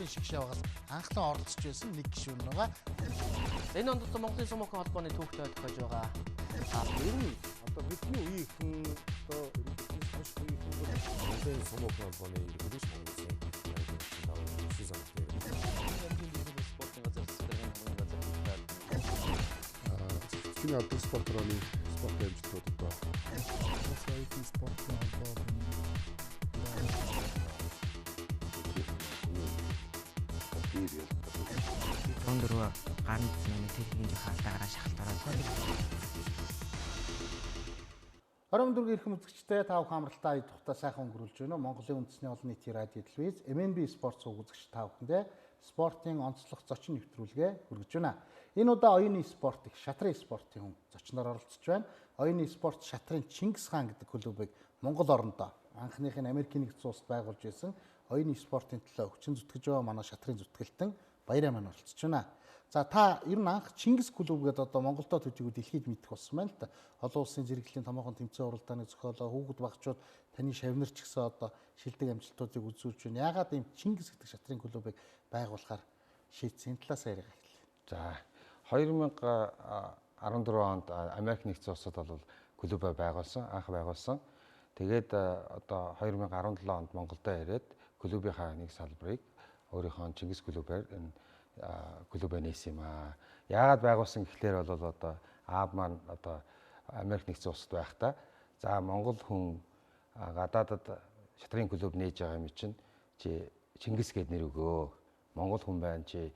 спортын шигшээ байгаас анхлан оролцож байсан нэг гишүүн байгаа. Энэ онд Монголын Сумокон холбооны түүхтэй ойлгож байгаа. Ер нь одоо бидний үеийнхэн одоо маш үеийнхэн Монголын Сумокон холбооны ерөнхий саналсан Чиний албан спорт орны спорт амжилтууд одоо Саяны спортын холбоо Өндөрөө гарын цэцний техникийн хаалтаараа шахалтараад 24 эрхэм үзэгчтэй та бүхэн амралтаа тухта сайхан өнгөрүүлж байна. Монголын үндэсний олон нийтийн радио телевиз MNB спорт сууг үзэгч та бүхэндээ спортын онцлог зочин нэвтрүүлгээ хүргэж байна. Энэ удаа оюуны спорт их шатрын спортын хүн зочноор оролцож байна. Оюуны спорт шатрын Чингис хаан гэдэг клубыг Монгол орондоо анхных нь Америкийн нэгдсэн улсад байгуулж байсан оюуны спортын төлөө хүчин зүтгэж байгаа манай шатрын зүтгэлтэн Баяраа маань оролцож байна. За та ер нь анх Чингис клуб гэдэг одоо Монголдо төдийгүй дэлхийд мэдэх болсон байна л да. Олон улсын зэрэглэлийн томоохон тэмцээн уралдааны зохиолоо хүүхэд багчууд таны шавнар ч гэсэн одоо шилдэг амжилтуудыг үзүүлж байна. Яагаад ийм Чингис гэдэг шатрын клубыг байгуулахаар шийдсэн талаас яриа эхэллээ. За 2014 онд Америк нэгдсэн улсад бол клубаа байгуулсан, анх байгуулсан. Тэгээд одоо 2017 онд Монголдо ирээд клубийнхаа нэг салбарыг өөрийнхөө Чингис клубээр энэ клубээ нээсэн юм аа. Яагаад байгуулсан гэхлээр бол одоо аав маань одоо Америк нэгдсэн улсад байхдаа за Монгол хүн гадаадад шатрын клуб нээж байгаа юм чинь чи Чингис гээд нэр өгөө. Монгол хүн байна чи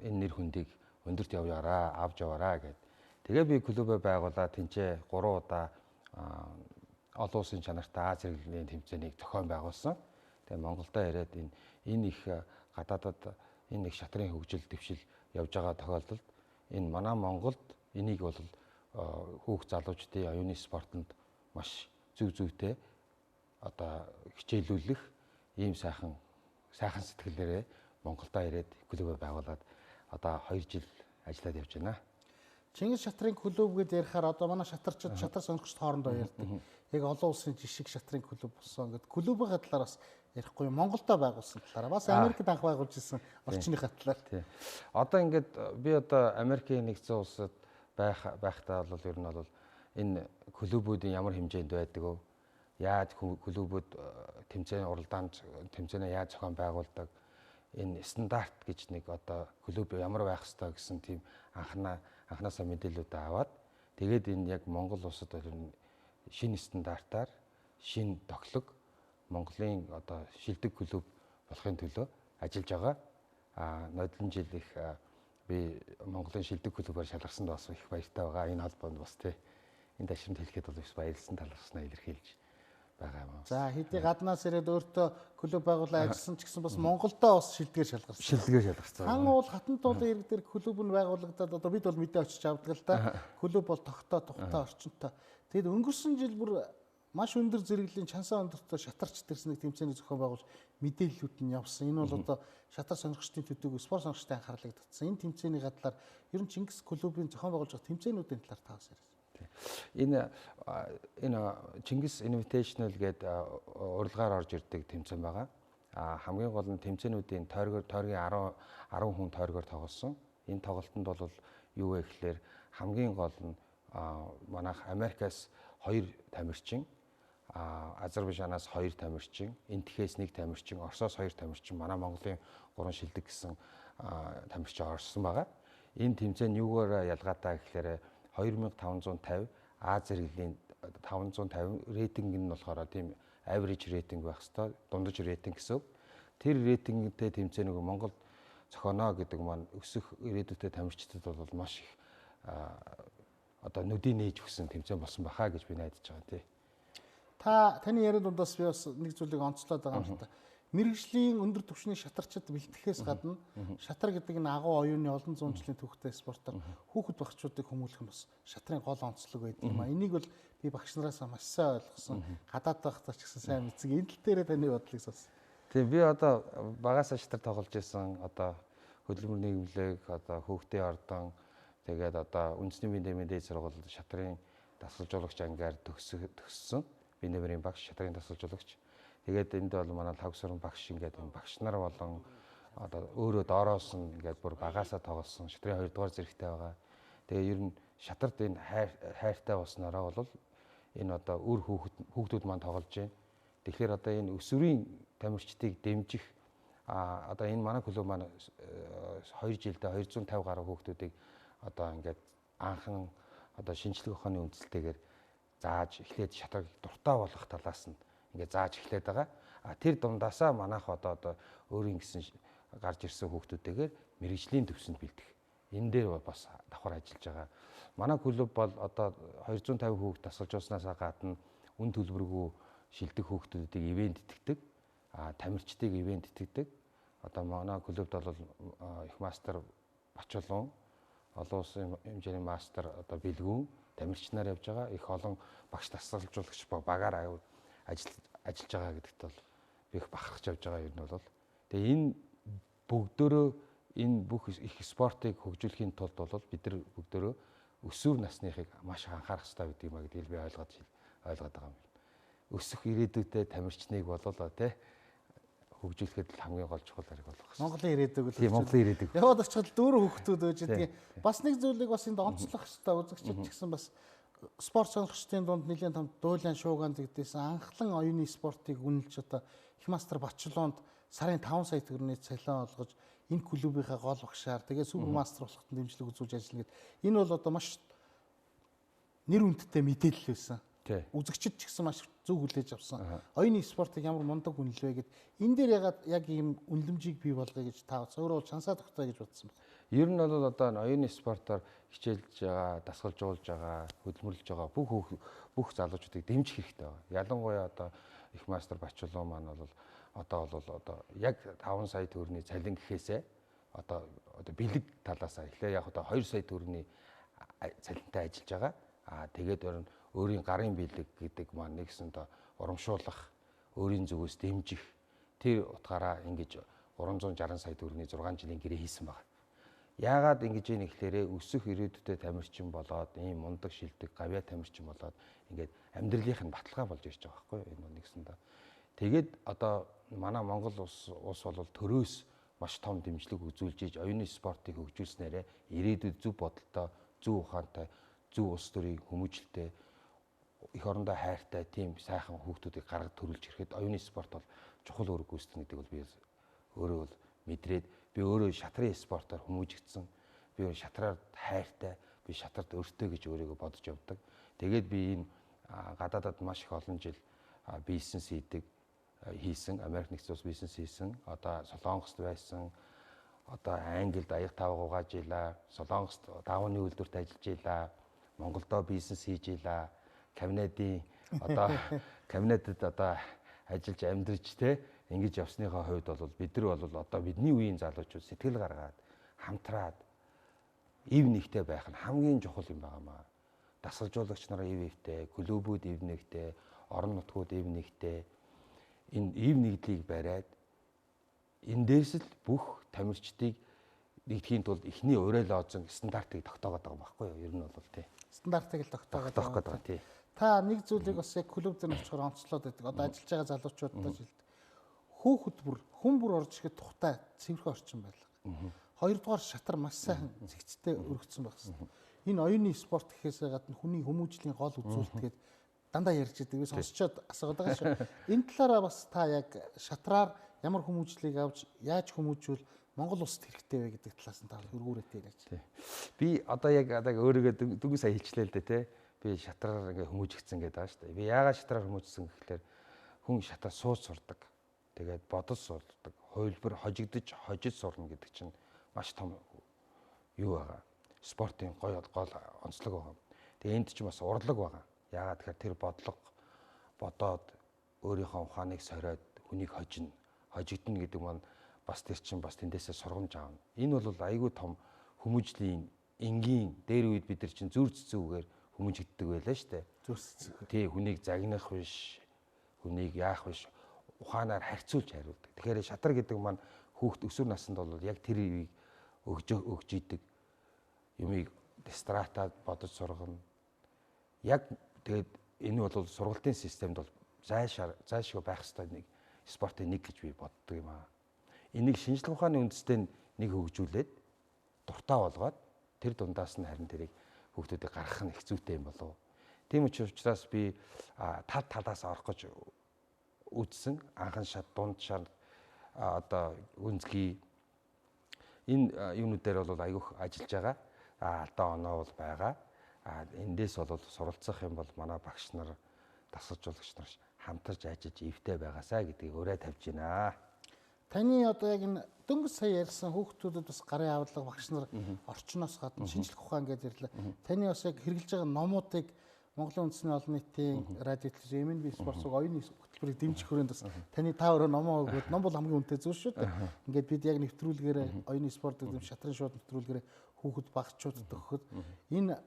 энэ нэр хүндийг өндөрт яваараа, авч яваараа гэд. Тэгээ би клубээ байгуулаад тэнцээ 3 удаа олон улсын чанартай Аз зэрэглэлийн тэмцээнийг зохион байгуулсан. Тэгээ Монголдо ирээд энэ их гадаадад энэ их шатрын хөгжил дэвшил явж байгаа тохиолдолд энэ манай Монголд энийг бол хүүхд залуучдын оюуны спортод маш зөв зөвтэй одоо хичээлүүлэх ийм сайхан сэтгэлээрээ Монголдо ирээд клубээ байгуулад одоо 2 жил ажиллаад явж байна. Чингис шатрын клуб гэдээ ярихаар одоо манай шатарчид шатар сонгогчд хоорондоо ярьдаг. Яг олон улсын жишг шатрын клуб болсон гэдэг. Клубын талаараас ярихгүй Монголдо байгуулсан талаараа бас Америкт анх байгуулж ирсэн орчныхаа талаар. Тий. Одоо ингээд би одоо Америкийн нэгдсэн улсад байхдаа бол ер нь бол энэ клубүүдийн ямар хэмжээнд байдаг вэ? Яаж клубүүд тэмцээн уралдаанд тэмцээнээ яаж зохион байгуулдаг? Энэ стандарт гэж нэг одоо клуб ямар байх ёстой гэсэн тийм анханасаа мэдээлэлүүд аваад тэгээд энэ яг Монгол улсад шинэ стандартаар шинэ тоглог Монголын одоо шилдэг клуб болохын төлөө ажиллаж байгаа. Нодлон жил их би Монголын шилдэг клубаар шалгарсанд бас их баяртай байгаа. Энэ холбоонд бас тий энэ ташрамд хэлэхэд бол бас баярлсан талархснаа илэрхийлж байгаа юм. За хэдий гаднаас ирээд өөртөө клуб байгуулаад ажилласан ч гэсэн бас Монголдо бас шилдгээр шалгарсан. Шилдгээр шалгарсан. Хан уул хатан туулын ирэг дээр клуб нь байгуулагдаад одоо бид бол мэдээ очиж авдаг л да. Клуб бол тогтоо тухтай орчинтой. Тэгэд өнгөрсөн жил бүр маш өндөр зэрэглэлийн чансаа өндөртөө шатарч дэрсэн нэг тэмцээний зохион байгуулж мэдээллүүд нь явсан. Энэ бол одоо шатар сонгогчдын төдийгүй спорт сонгогчдын анхаарлыг татсан. Энэ тэмцээний гадлаар ер нь Чингис клубын зохион байгуулж байгаа тэмцээнүүдийн талаар таас яриа. Энэ Чингис Invitational гэдэг урилгаар орж ирдэг тэмцээн байгаа. Хамгийн гол нь тэмцээнүүдийн тойргийн 10 хүн тойргоор тоглосон. Энэ тоглолтод бол юу вэ гэхээр хамгийн гол нь манайх Америкаас 2 тамирчин, Азербайджанаас 2 тамирчин, Энтхээс 1 тамирчин, Оросоос 2 тамирчин, манай Монголын 3 шилдэг гэсэн тамирчин орсон байгаа. Энэ тэмцээн юугаар ялгаатай гэхээр 2550 А зэрэглэлийн 550 рейтинг нь болохоор тийм average рейтинг байх хэвээр дундаж рейтинг гэсэн. Тэр рейтингтэй тэмцээнийг Монголд зохионоо гэдэг маань өсөх ирээдүйтэй тамирчдад бол маш их одоо нүдийн нээж өгсөн тэмцээн болсон бахаа гэж би найдаж байгаа тий. Таны яриад дундаас би бас нэг зүйлийг онцлоод байгаа юм л та. Мэргэжлийн өндөр түвшний шатарчид бэлтгэхээс гадна шатар гэдэг нь агуу оюуны олон зуун жилийн түүхтэй спортоор хүүхэд багчуудыг хүмүүлэх нь бас шатрын гол онцлог байдаг юм а. Энийг бол би багш нараас маш сайн ойлгосон. Гадаад байхдаа ч гэсэн сайн мэдсэн. Энэ тал дээр таны бодлыг сонс. Тийм би одоо багасаа шатар тоглож байсан. Одоо хөдөлмөр нийгэмлэг одоо хүүхдийн ордон тэгээд одоо үндэсний мэдээ сургууль шатрын дасгалжуулагч ангиар төгссөн. Би нэмрийн багш шатрын дасгалжуулагч. Тэгээд энд бол манай 5 сургуулийн багш ингээд багш нар болон одоо өөрөө доороос нь ингээд бүр багаасаа тоглосон шатрын 2 дугаар зэрэгтэй байгаа. Тэгээ ер нь шатарт энэ хайртай болсноороо бол энэ одоо үр хүүхдүүд маань тоглож байна. Тэгэхээр одоо энэ өсвөрийн тамирчдыг дэмжих одоо энэ манай клуб маань 2 жилдээ 250 гаруй хүүхдүүдийг одоо ингээд анхан одоо шинжлэх ухааны үндсэлтэйгээр зааж эхлээд шатрыг дуртай болгох талаас нь ингээд зааж эхлээд байгаа. Тэр дундаасаа манайх одоо өөрийн гэсэн гарч ирсэн хүүхдүүдтэйгээр мэрэгжлийн төвсөнд бэлдэх. Энэ дээр бас давхар ажиллаж байгаа. Манай клуб бол одоо 250 хүүхд тасалж ууснаас гадна үн төлбөргүй шилдэг хүүхдүүдийг ивент итгэдэг, тамирчдыг ивент итгэдэг. Одоо манай клубд бол их мастер Бачулуун, олон улсын хэмжээний мастер одоо Бэлгүүн тамирч нар явж байгаа. Их олон багш тасалжуулагч багаар ажиллаж байгаа гэдэгт бол би их бахархаж явж байгаа юм бол. Тэгээ энэ бүгдөө энэ бүх их спортыг хөгжүүлэхийн тулд бол бид нар бүгдөө өсвөр насныхыг маш анхаарах хэрэгтэй гэдэг юм а гэдгийг би ойлгоод байгаа юм. Өсөх ирээдүйтэй тамирчныг болоо тий хөгжүүлэхэд л хамгийн гол чухал хэрэг болох гэсэн. Монголын ирээдүг л. Тийм, Монголын ирээдүг. Яваад очиход дөрөв хүүхдүүд байж байгаа. Бас нэг зүйлийг бас энд онцлох хэрэгтэй. Үзэгчид ч гэсэн бас спорт сонирхчдын дунд нэлээд том дуулан шуугаан зэгдээсэн анхлан оюуны спортыг үнэлж одоо их мастер Бачулуунд сарын 5 сая төгрөгийн цалин олгож энэ клубийнхаа гол багшаар тэгээ супер мастер болоход дэмжлэг үзүүлж ажиллана гэдэг. Энэ бол одоо маш нэр хүндтэй мэдээлэл байсан. Үзэгчид ч гэсэн маш зөв хүлээж авсан. Оюуны спортыг ямар мундаг үнэлвэ гэд энэ дээр яг ийм үнэлэмжийг бий болгоё гэж та өөрөө шансаа тогтоё гэж бодсон байна. Ер нь бол одоо оюуны спортоор хичээлж байгаа, дасгалжуулж байгаа, хөдөлмөрлөж байгаа бүх залуучуудыг дэмжих хэрэгтэй байна. Ялангуяа одоо их мастер Бачулуун маань бол одоо яг 5 сая төгрөгийн цалин гэхээсээ одоо бэлэг талаасаа эхлээ яг одоо 2 сая төгрөгийн цалинтай ажиллаж байгаа. Тэгээд өөрийн гарын бэлэг гэдэг маань нэгсэн урамшуулах, өөрийн зүгээс дэмжих тэр утгаараа ингэж 360 сая төгрөгийн 6 жилийн гэрээ хийсэн байна. Яагаад ингэж ийм ихлээрээ өсөх ирээдүйтэй тамирчин болоод ийм мундаг шилдэг гавьяа тамирчин болоод ингээд амьдралынх нь баталгаа болж ирж байгаа байхгүй юу энэ нэгсэндээ. Тэгээд одоо манай Монгол улс бол төрөөс маш том дэмжлэг үзүүлж иж оюуны спортыг хөгжүүлснээрээ ирээдүйд зөв бодолтой, зөв ухаантай, зөв улс төрийн хүмүүжлэлтэй их орондоо хайртай тийм сайхан хүүхдүүдийг гаргаж төрүүлж ирэхэд оюуны спорт бол чухал үүрэг гүйцэтгэх гэдэг бол би өөрөө бол мэдрээд би өөрөө шатрын спортоор хүмүүжигдсэн. Би шатраар хайртай, би шатарт өртөө гэж өөрийгөө бодож явдаг. Тэгээд би энэ гадаадад маш их олон жил бизнес хийсэн, Америк нэгдсэн улс бизнес хийсэн. Одоо Солонгост байсан. Одоо Англид аяг тавга угаажила, Солонгост давааны үйлдвэрт ажиллаж ийла, Монголдо бизнес хийж ийла, Канадад одоо ажиллаж амьдарч те ингэж явсныхаа хувьд бол бид нар бол одоо бидний үеийн залуучууд сэтгэл гаргаад хамтраад ив нэгтэй байх нь хамгийн чухал юм байнамаа. Дасгалжуулагч нараа ив нэгтэй, клубүүд ив нэгтэй, орон нутгууд ив нэгтэй энэ ив нэгдлийг бариад энэ дээрс л бүх тамирчдыг нэгдэхийн тулд эхний урай лоозон стандартыг тогтоогоод байгаа байхгүй юу? Ер нь бол тий. Стандартыг л тогтоогоод байгаа тий. Та нэг зүйлийг бас яг клуб дээр очихоор онцлоод байдаг. Одоо ажиллаж байгаа залуучуудтай жилд хүн бүр орж ирэхэд тухтай цэвэрхэн орчин байлга. Хоёрдугаар шатар маш сайхан зэгцтэй өргөцсөн байх хэрэгтэй. Энэ оюуны спорт гэхээсээ гадна хүний хүмүүжлийн гол үзүүлэлтгээд дандаа ярьж идэг. Би сонсчоод асууад байгаа шүү. Энэ талаараа бас та яг шатраар ямар хүмүүжлийг авч яаж хүмүүжүүл Монгол улсад хэрэгтэй вэ гэдэг талаас нь та хөргүүрээтэй ярьж. Би одоо яг өөрийгөө дөнгөж сая хэлчлээ л дээ тий. Би шатраар ингээ хүмүүжигдсэн гэдэг байгаа шүү дээ. Би яагаад шатраар хүмүүжсэн гэхлээр хүн шатаа сууж сурдаг. Тэгээд бодож сурдаг. Хувилбар хожигдож сурна гэдэг чинь маш том юу байгаа. Спортын гол онцлог байгаа. Тэгээ энд чинь бас урлаг байгаа. Яагаад тэгэхээр тэр бодоод өөрийнхөө ухааныг сориод хүнийг хожигдно гэдэг маань бас тэр чинь бас тэндээсээ сургамж аавна. Энэ бол айгүй том хүмүүжлийн энгийн дээр үед бид нар чинь зүр цэцүүгээр хүмүүжигддэг байлаа шүү дээ. Зүр цэцүү. Тий, хүнийг загнах биш, хүнийг яах биш, ухаанаар харьцуулж хариулдаг. Тэгэхээр шатар гэдэг маань хүүхд өсвөр наснд бол яг тэр өгж идэг юмыг дистратаад бодож сургана. Яг тэгээд энэ бол сургалтын системд бол зайлшгүй байх ёстой нэг спортын нэг гэж би боддог юм аа. энийг шинжлэх ухааны үндэстэй нэг хөгжүүлээд дуртай болгоод тэр дундаас нь харин тэрийг хүүхдүүдийг гаргах нь их зүйтэй юм болов. Тийм учраас би тал талаас орох гэж үзсэн. Анхан шат, дунд шат, одоо үнцгий энэ юунуудаар бол айгүйх ажиллаж байгаа. Алдаа оноо бол байгаа. Эндээс бол суралцах юм бол манай багш нар, дасгалжуулагч нар хамтарч ажиллаж ивтэй байгаасаа гэдгийг өрөө тавьж байна. Таны одоо яг энэ дөнгөж сая ярьсан хүүхдүүдэд бас гарын авлага багш нар орчноос гадна шинжлэх ухаан гэж ирлээ. Таны бас яг хэрэгжилж байгаа номуудыг Монголын үндэсний олон нийтийн радио телевиз MNB спортсыг оюуны хөтөлбөрийг дэмжих хүрээнд бас таны та өөрөө номоо өгөөд ном бол хамгийн үнэтэй зүйл шүү дээ. Ингээд бид яг нэвтрүүлгээр оюуны спортыг дэмжих шатрын шууд нэвтрүүлгээр хүүхэд багчуудад өгөхөд энэ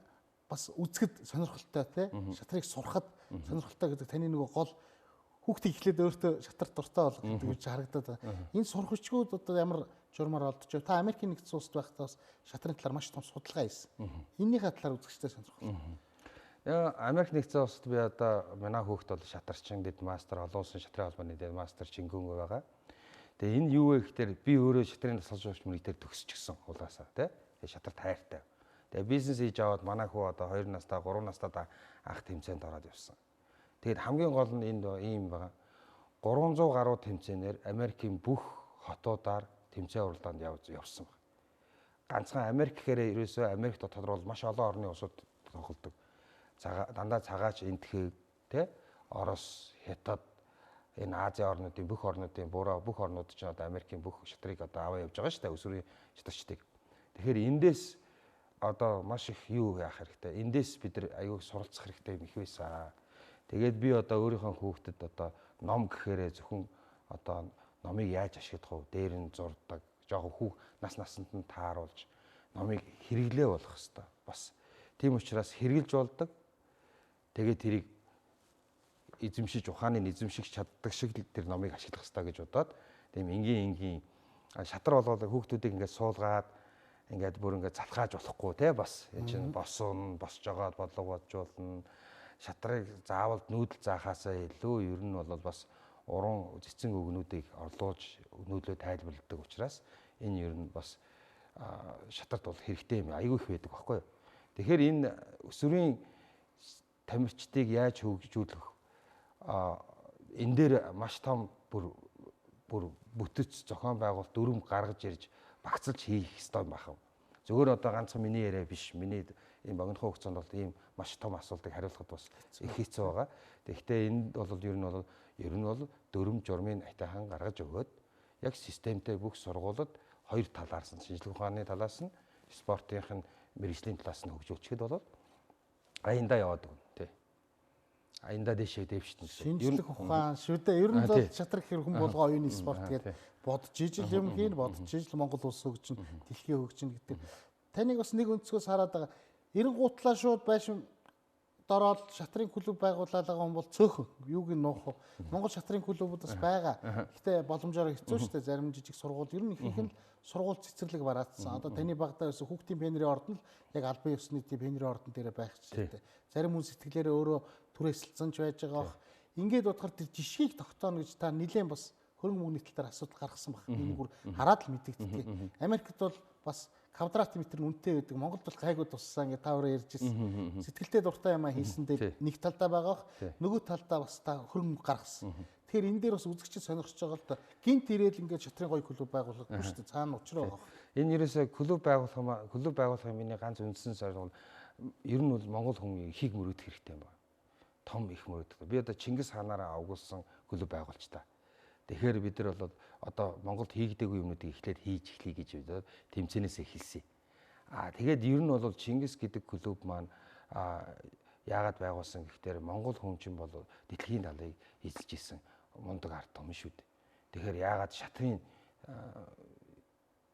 бас үзэхэд сонирхолтой тий шатрыг сурахад сонирхолтой гэдэг таны нөгөө гол хүүхдийг эхлээд өөртөө шатар дуртай болгох гэж харагдаад байна. Энэ сурах хүчгүүд одоо ямар журмаар олдож байна. Та Америкийн нэгдсэн улсад байхдаа бас шатрын талаар маш том судалгаа хийсэн. Эннийхээ талаар үзэгчтэй сонирхолтой. Америк нэгдсэн улсад би одоо манай хүүхд бол шатарчин дэд мастер, олон улсын шатрын холбооны дэд мастер чингүнг байгаа. Тэгээ энэ юу вэ гэхээр би өөрөө шатрын дасгалжуулагч мөрөдөө төгсчихсөн улаасаа тий. Шатар тайртай. Тэгээ бизнес хийж аваад манай хүү одоо 2 настай, 3 настай анх тэмцээнд ороод явсан. Тэгээд хамгийн гол нь энд ийм байгаа. 300 гаруй тэмцээнээр Америкийн бүх хотуудаар тэмцээн уралдаанд явсан байна. Ганцхан Америк гэхээр ерөөсөө Америк дотор бол маш олон орны улсууд тоглодог. Дандаа цагаач энтхэг тий Орос, Хятад энэ Азийн орнуудын бүх орнуудын бүх орнууд ч одоо Америкийн бүх шатрыг одоо аваа явж байгаа шүү дээ өсвөрийн шатрчдыг. Тэгэхээр эндээс одоо маш их юу яах хэрэгтэй. Эндээс бид нар аюул суралцах хэрэгтэй юм их байсан. Тэгээд би одоо өөрийнхөө хүүхдэд одоо ном гэхээрээ зөвхөн одоо номыг яаж ашиглах вэ? Дээр нь зурдаг, жоохон насанд нь тааруулж номыг хэрэглээ болох хэрэгтэй. Бас тийм учраас хэрэгжилж болдог. Тэгээд тэрийг эзэмшиж ухааны эзэмших чаддаг шиг тэр номыг ашиглах хэрэгтэй гэж бодоод тийм энгийн шатар болгоод хүүхдүүдийг ингээд суулгаад ингээд бүр ингээд залхааж болохгүй те бас энэ чинь босон босж байгаа бодлого боджуулна шатрыг заавал нүүдэл заахаасаа илүү ер нь бол бас уран цэцэн өгнүүдийг орлуулж нүүдлөө тайлбарладаг учраас энэ ер нь бас шатарт бол хэрэгтэй юм айгүй их байдаг байхгүй юу. Тэгэхээр энэ өсвөрийн тамирчдыг яаж хөгжүүлэх энэ дээр маш том бүр бүтэц зохион байгуулалт дүрм гаргаж ирж багцалж хийх ёстой юм байна. Зөвхөн одоо ганцхан миний яриа биш. Миний энэ богинохон хугацаанд бол ийм маш том асуултыг хариулахад бас их хэцүү байгаа. Тэгэхдээ энд бол ер нь бол дүрм журмын айтайхан гаргаж өгөөд яг системтэй бүх сургуулиуд хоёр талаас нь шинжлэх ухааны талаас нь спортынх нь мэргэжлийн талаас нь хөгжүүлчихэд бол аяндаа яваад байна тий. Аяндаа дэшээ дэвшин. Шинжлэх ухаан шүү дээ. Ер нь бол шатрах хэрхэн болгоо оюуны спорт гэдэг бодож ижил юм хийн бодож ижил Монгол улс хөгжин, дэлхий хөгжин гэдэг. Таныг бас нэг өнцгөөс хараад байгаа. Эренгуутлаа шууд байшин дороод шатрын клуб байгуулаад байгаа хүн бол цөөхөн юуг нь нуух вэ? Монгол шатрын клубуд бас байгаа. Гэхдээ боломжоор хэцүү шүү дээ. Зарим жижиг сургууль ер нь ихэнх нь сургууль цэцэрлэг бараадсан. Одоо таны багтаа байсан хүүхдийн пенри ордон л яг албан ёсны пенри ордон дээр байх хэрэгтэй. Зарим хүн сэтгэлээрээ өөрөө түрээсэлцэн ч байж байгаа. Ингээд бодохоор тэр жишгийг тогтооно гэж та нэлээд бас хөрөнгө мөнгөний тал дээр асуудал гаргасан баг. Энийг бүр хараад л мэдэгддэг. Америкт бол бас квадрат метр нь үнэтэй байдаг. Монголд бол гайгүй туссан ингээ та өөрөө ярьж ирсэн. Сэтгэлдээ дуртай юм а хийсэндээ нэг талдаа байгаа. Нөгөө талдаа бас та хөрөнгө гаргасан. Тэгэхээр энэ дээр бас үзэгчид сонирхож байгаа л да. Гинт ирээл ингээ шатрын гоё клуб байгуулахгүй шүү дээ. Цаана учраа байгаа. Энэ ерөөсөө клуб байгуулах юм миний ганц үндсэн зорилго нь ер нь бол Монгол хүн ихийг мөрөөдөх хэрэгтэй юм байна. Том их мөрөөдөх. Би одоо Чингис хаанаараа авгуулсан клуб байгуулж та. Тэгэхээр бид нар бол одоо Монголд хийгдээгүй юмнуудыг эхлээд хийж эхлэе гэж бодоод тэмцэнээс эхэлсэн. Тэгээд ер нь бол Чингис гэдэг клуб маань яагаад байгуулсан гэхээр Монгол хүн чинь бол дэлхийн талыг эзэлж исэн мундаг ард том шүү дээ. Тэгэхээр яагаад шатрын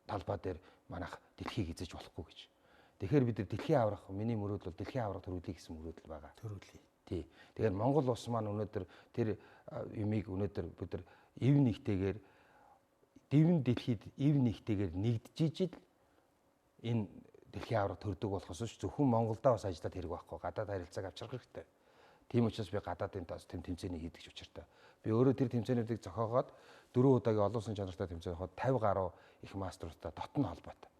талбай дээр манайх дэлхийг эзэж болохгүй гэж. Тэгэхээр бид нар дэлхийн аврах миний мөрөөдөл бол дэлхийн аврах төрүүлэх гэсэн мөрөөдөл байгаа. Төрүүлээ. Тий. Тэгэхээр Монгол улс маань өнөөдөр тэр юмыг өнөөдөр бид нар эв нэгтэйгээр дэвэн дэлхийд эв нэгтэйгээр нэгдэж ижил энэ дэлхийн авраг төрдөг болохоос зөвхөн Монголдоо бас ажиллаад хэрэг байхгүй гадаад харилцааг авчрах хэрэгтэй. Тийм учраас би гадаадын тас тэмцээний хийдэг ч учиртай. Би өөрөө тэр тэмцээнүүдийг зохиогоод 4 удаагийн олон улсын чанартай тэмцээн явахад 50 гаруй их мастеруудтай дотн холбоотой.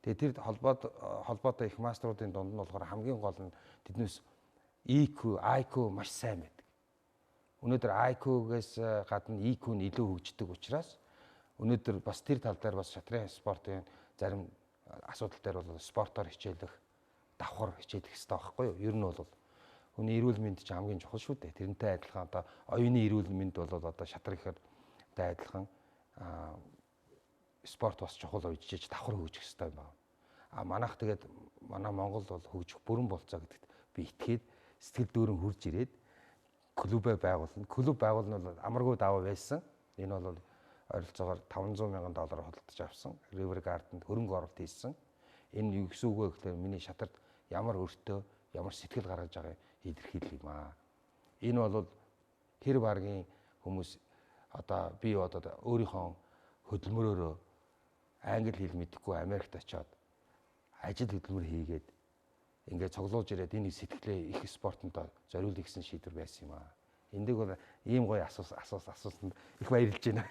Тэгээ тэр холбоотой их мастеруудын дунд нь болохоор хамгийн гол нь тэднээс EQ, IQ маш сайн байдаг. Өнөөдөр IQ-гээс гадна EQ нь илүү хөгждөг учраас өнөөдөр бас тэр тал дээр бас шатрын спортын зарим асуудал дээр бол спортоор хичээлэх, давхар хичээлэх хэрэгтэй байхгүй юу? Ер нь бол хүний эрүүл мэнд чинь хамгийн чухал шүү дээ. Тэрнтэй адилхан одоо оюуны эрүүл мэнд бол одоо шатар ихэдтэй адилхан спорт бас чухал үежиж давхар хөгжих хэрэгтэй юм байна. Манайх тэгээд манай Монгол бол хөгжих бүрэн болцоо гэдэгт би итгээд сэтгэл дүүрэн хурж ирээд клубээ байгуулна. Клуб байгуулна бол амаргүй даваа байсан. Энэ бол ойролцоогоор $500,000 худалдаж авсан. River Garden-д хөрөнгө оруулалт хийсэн. Энэ юу гэсэн үг вэ гэхээр миний шатарт ямар өртөө, ямар сэтгэл гаргаж байгааг илэрхийлэх юм аа. Энэ бол тэр баргийн хүмүүс одоо би одоо өөрийнхөө хөдөлмөрөөрөө англи хэл мэдэхгүй Америкт очиод ажил хөдөлмөр хийгээд ингээд цуглуулж ирээд энэ сэтгэлээ их спортонд зориулъя гэсэн шийдвэр байсан юм аа. Эндийг бол ийм гоё асуултанд их баярлж байна.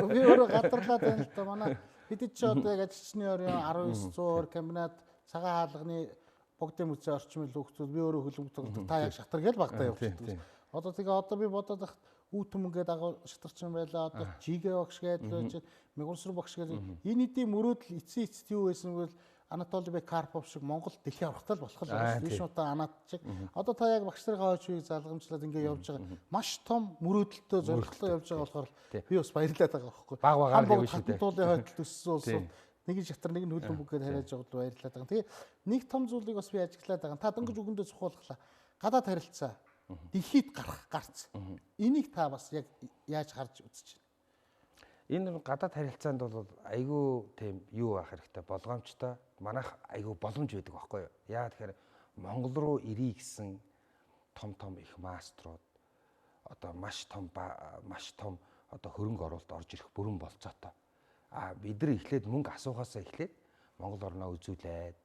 Би өөрөө гадарлаад байна л да. Манай хэдий ч одоо яг ажилчны орон 1900 комбинат цагаан хаалганы богдын музей орчмын хөгжүүд би өөрөө хөлбөмбөг тоглодог. Та яг шатар гэж багтаа явуулдаг. Одоо би бодоод их үт түмэнгээд агуу шатарчин байлаа. Одоо жигээ багш гэдэг л мэгүрсэр багш гэдэг энэ хэдийн мөрөөдөл эцсийн эцэст юу байсан бэ? Анатолий Бек Карпов шиг Монгол дэлхийн аврагтай болох л байна. Биш удаа Анат шиг. Одоо та яг багш нарын хойчвыг залгамжлаад ингээд явж байгаа. Маш том мөрөөдөлтөй зорилготой явж байгаа болохоор би бас баярлаад байгаа байхгүй. Баг багаар л явж шүү дээ. Туулын хойдол төссөн улсууд нэг нь шатар нэг нь хөлбөмбөг гэдээ хариаж байгаа бол баярлаад байгаа. Тэгээ нэг том зүйлийг бас би ажиглаад байгаа. Та дөнгөж үгэндээ цухуулглаа. Гадаад харилцаа дэлхийд гарц. Энийг та бас яг яаж харж үзэж байна? Энэ гадаад харилцаанд бол айгүй тийм юу байх хэрэгтэй болгоомжтой. Манайх айгүй боломж байдаг байхгүй юу? Яа тэгэхээр Монгол руу ирье гэсэн том их маструуд одоо маш том одоо хөрөнгө оруулалт орж ирэх бүрэн болцоотой. Бид нар эхлээд мөнгө асуухаасаа эхлээд Монгол орноо үзүүлээд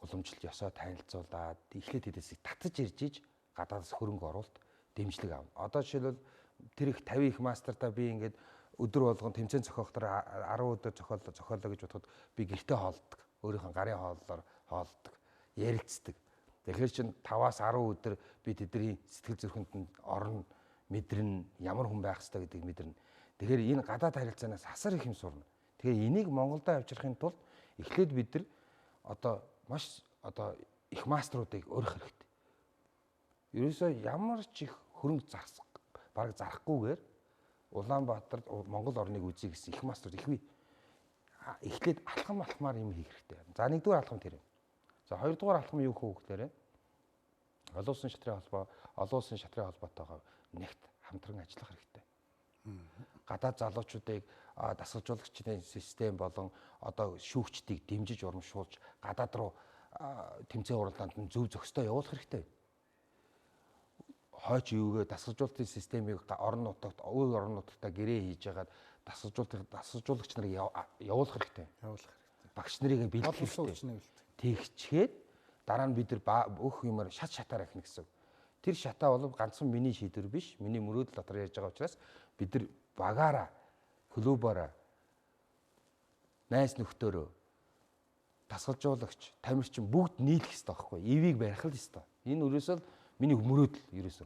уламжлалт ёсоо танилцуулаад эхлээд хэдээсийг татаж ирж гадаадас хөрөнгө оруулалт дэмжлэг авна. Одоо жишээлбэл тэр их 50 их мастертаа би ингээд өдөр болгон тэмцээн зохиохоор 10 өдөр зохиолоо гэж бодоход би гэртээ хоолдог. Өөрийнхөө гарын хооллоор хоолдог, ярилцдаг. Тэгэхээр чин 5-аас 10 өдөр би тэдний сэтгэл зүрхэнд нь орно, мэдэрнэ, ямар хүн байх ёстой гэдгийг мэдэрнэ. Тэгэхээр энэ гадаад харилцаанаас асар их юм сурна. Тэгэхээр энийг Монголдо авчрахын тулд эхлээд бид нар одоо маш их мастеруудыг өрөх хэрэгтэй. Ерөөсөө ямар ч их хөрөнгө бараг зарахгүйгээр Улаанбаатар Монгол орныг үзье гэсэн их мастер ихвээ эхлээд алхамаар юм хийх хэрэгтэй. За нэгдүгээр алхам тэр юм. За хоёрдугаар алхам юу хөө гэхээр олон улсын шатрын холбоотойгоо нэгт хамтран ажиллах хэрэгтэй. Гадаад залуучуудыг дасгалжуулагчдын систем болон одоо шүүгчдийг дэмжиж урамшуулж гадаад руу тэмцээн уралдаанд нь зөв зохистой явуулах хэрэгтэй. Хойч юугээ дасгалжуулалтын системийг орон нутагта гэрээ хийж яагаад дасгалжуулагч нарыг явуулах хэрэгтэй. Багш нарыг бэлдэх хэрэгтэй. Тэгчгээд дараа нь бид нар бүх юмар шатаар ахна гэсэн. Тэр шатаа бол ганцхан миний шийдвэр биш, миний мөрөөдөл дотор ярьж байгаа учраас бид нар багаараа, клубаараа, найз нөхдөөрөө, дасгалжуулагч, тамирчин бүгд нийлэх хэрэгтэй байхгүй. Ивийг барих л хэрэгтэй. Энэ өрөөсөө миний мөрөөдөл ерөөсөө.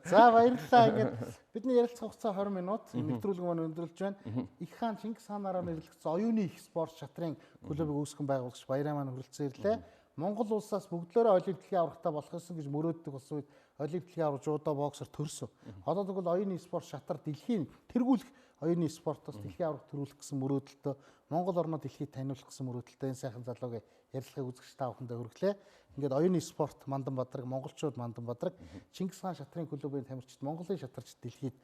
За баярлалаа. Ингээд бидний ярилцах хугацаа 20 минут. Нэвтрүүлэг маань өндөрлж байна. Их хаан Чингис хаанаараа нэрлэгдсэн оюуны их спорт шатрын клубыг үүсгэн байгуулагч Баяраа маань хүрэлцэн ирлээ. Монгол улсаас бүгдлөөрөө олимпик дэлхийн аврагтай болох гэсэн гэж мөрөөддөг болсон үед олимпик дэлхийн авраг жуудаа боксер төрсөн. Одоо тэгвэл оюуны спорт шатар дэлхийн тэргүүлэх оюуны спортоос дэлхийн авраг төрүүлэх гэсэн мөрөөдөлтөө Монгол орноо дэлхийд таниулах гэсэн мөрөөдөлтөө энэ сайхан залуугийн ярилцлагыг үзэгч та бүхэндээ хүргэлээ. Ингээд оюуны спорт Мандан Бадраг, монголчууд Мандан Бадраг, Чингис хаан шатрын клубын тамирчид, Монголын шатарч дэлхийд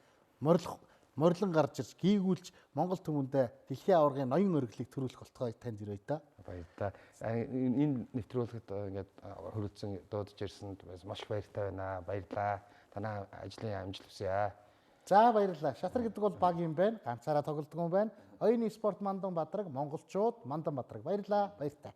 морлон гарч ирж гийгүүлж Монгол түмэндээ дэлхийн аваргын ноён өргөлийг төрүүлэх болтгоо танд ирээ да. Баярлалаа. Энэ нэвтрүүлэгт ингээд хүрэлцэн дуудаж ирсэнд маш их баяртай байна. Баярлалаа. Танай ажлын амжилт хүсье. За баярлалаа. Шатар гэдэг бол баг юм байна. Ганцаараа тоглодог юм байна. Оюуны спорт Мандан Бадраг, монголчууд Мандан Бадраг. Баярлалаа. Баяртай.